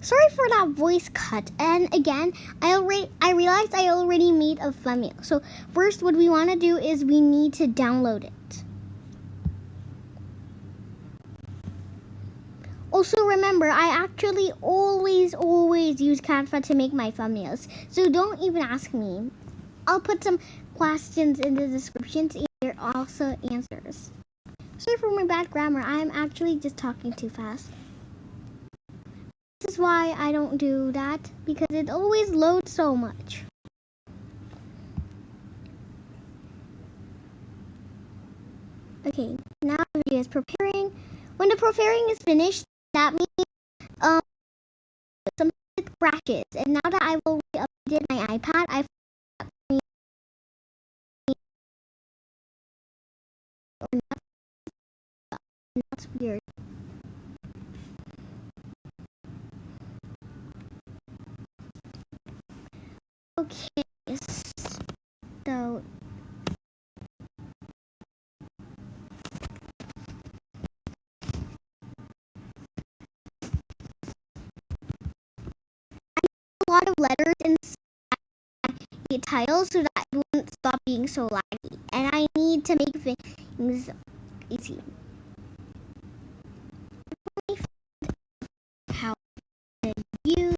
Sorry for that voice cut. And again, I realized I already made a thumbnail. So first, what we want to do is we need to download it. Also remember, I actually always use Canva to make my thumbnails. So don't even ask me. I'll put some questions in the descriptions and there are also answers. Sorry for my bad grammar. I'm actually just talking too fast. This is why I don't do that, because it always loads so much. Okay, now the video is preparing. When the preparing is finished, that means some crashes. And now that I've already updated my iPad, that's weird. Okay, so a lot of letters in the title so that it won't stop being so laggy. And I need to make things easy. How to use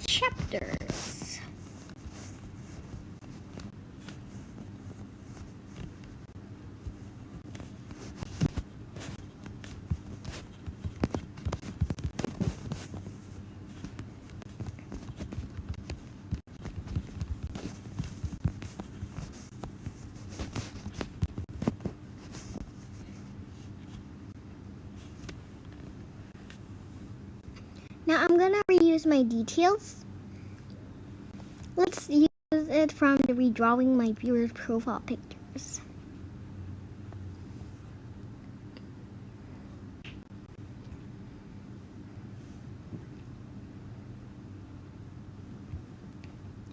chapters. Now I'm gonna reuse my details. Let's use it from the redrawing my viewer's profile pictures.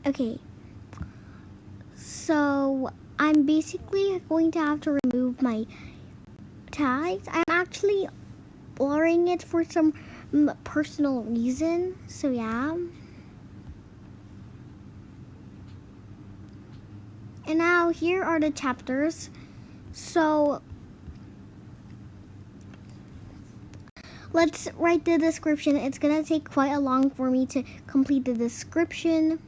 Okay, so I'm basically going to have to remove my tags. I'm actually blurring it for some personal reason, so yeah. And now here are the chapters. So let's write the description. It's gonna take quite a long for me to complete the description.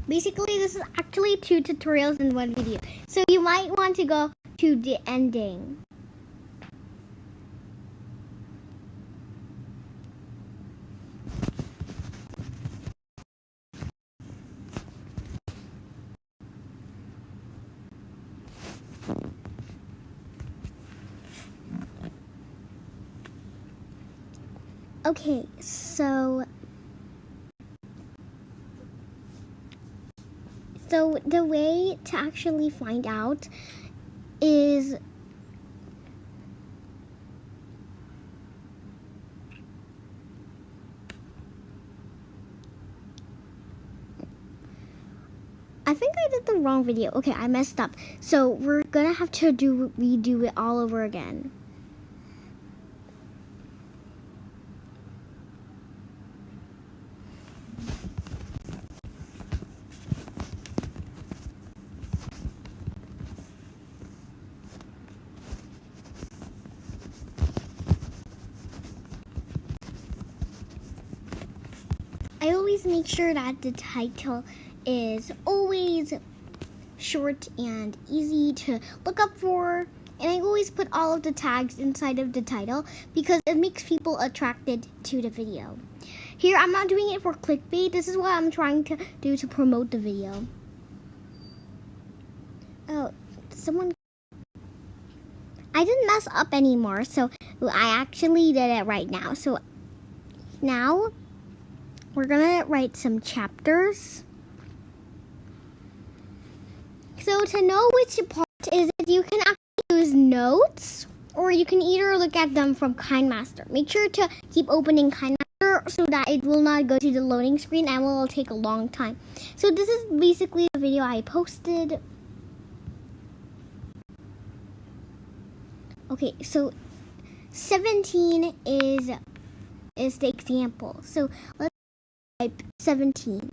Basically, this is actually 2 tutorials in one video. So you might want to go to the ending. Okay, so the way to actually find out is I think I did the wrong video. Okay, I messed up. So we're gonna have to redo it all over again. I always make sure that the title is always short and easy to look up for. And I always put all of the tags inside of the title because it makes people attracted to the video. Here, I'm not doing it for clickbait. This is what I'm trying to do to promote the video. Oh, I didn't mess up anymore, so I actually did it right now. So now we're gonna write some chapters. So to know which part is it, you can actually use notes, or you can either look at them from KineMaster. Make sure to keep opening KineMaster so that it will not go to the loading screen and will take a long time. So this is basically the video I posted. Okay, so 17 is the example. So let's type 17.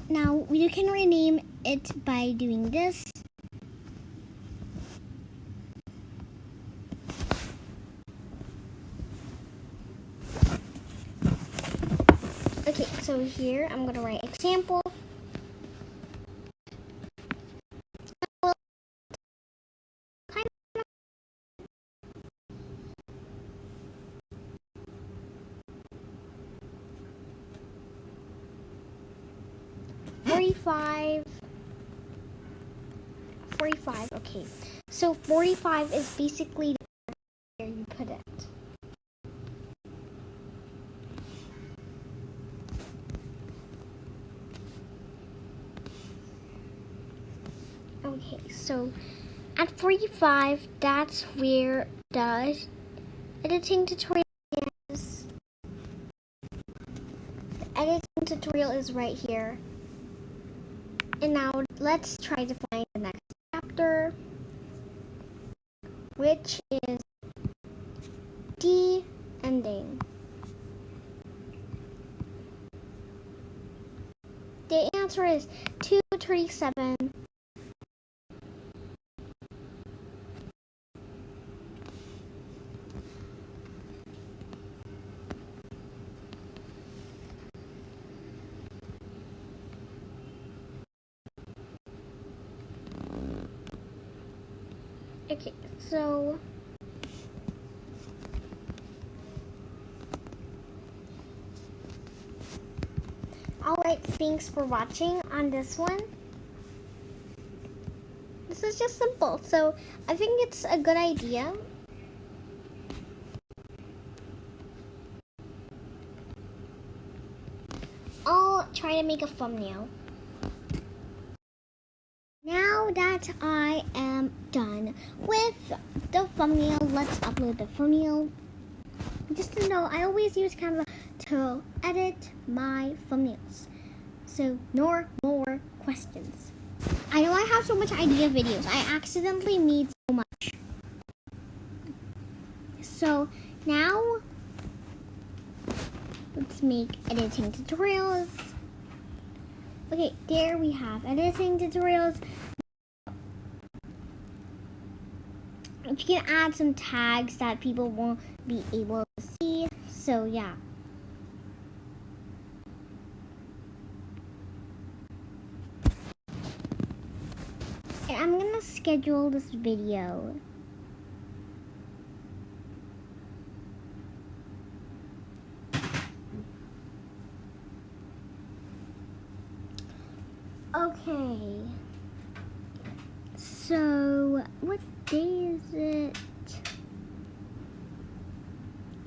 Now you can rename it by doing this. Okay, so here I'm gonna write example. Forty-five. Okay, so 45 is basically where you put it. Okay, so at 45, that's where the editing tutorial is. The editing tutorial is right here. And now let's try to find the next chapter, which is the ending. The answer is 237. Okay, so alright, thanks for watching on this one. This is just simple, so I think it's a good idea. I'll try to make a thumbnail. Now that I am done with the thumbnail, let's upload the thumbnail. Just to know, I always use Canva to edit my thumbnails. So no more questions. I know I have so much idea videos. I accidentally made so much. So now let's make editing tutorials. Okay, there we have editing tutorials. You can add some tags that people won't be able to see. So yeah. And I'm gonna schedule this video. Okay. So, what day is it?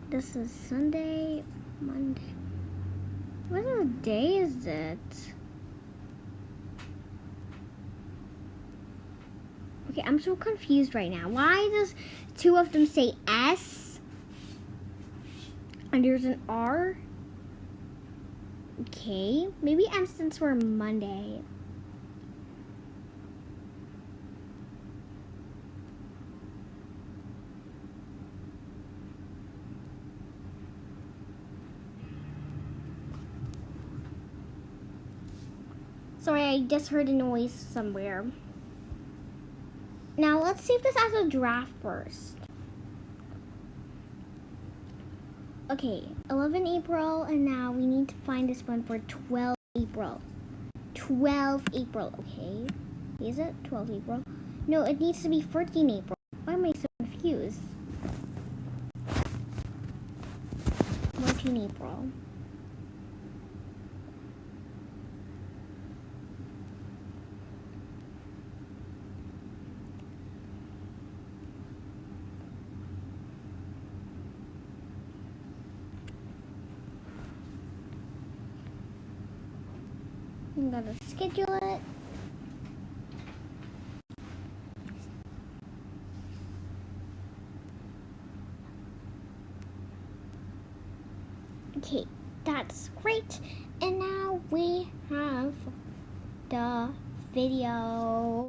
This is Sunday, Monday. What day is it? Okay, I'm so confused right now. Why does two of them say S? And there's an R? Okay, maybe M stands for Monday. Sorry, I just heard a noise somewhere. Now, let's see if this has a draft first. Okay, 11 April, and now we need to find this one for 12 April. 12 April, okay. Is it 12 April? No, it needs to be 14 April. Why am I so confused? 14 April. I'm gonna schedule it. Okay, that's great. And now we have the video.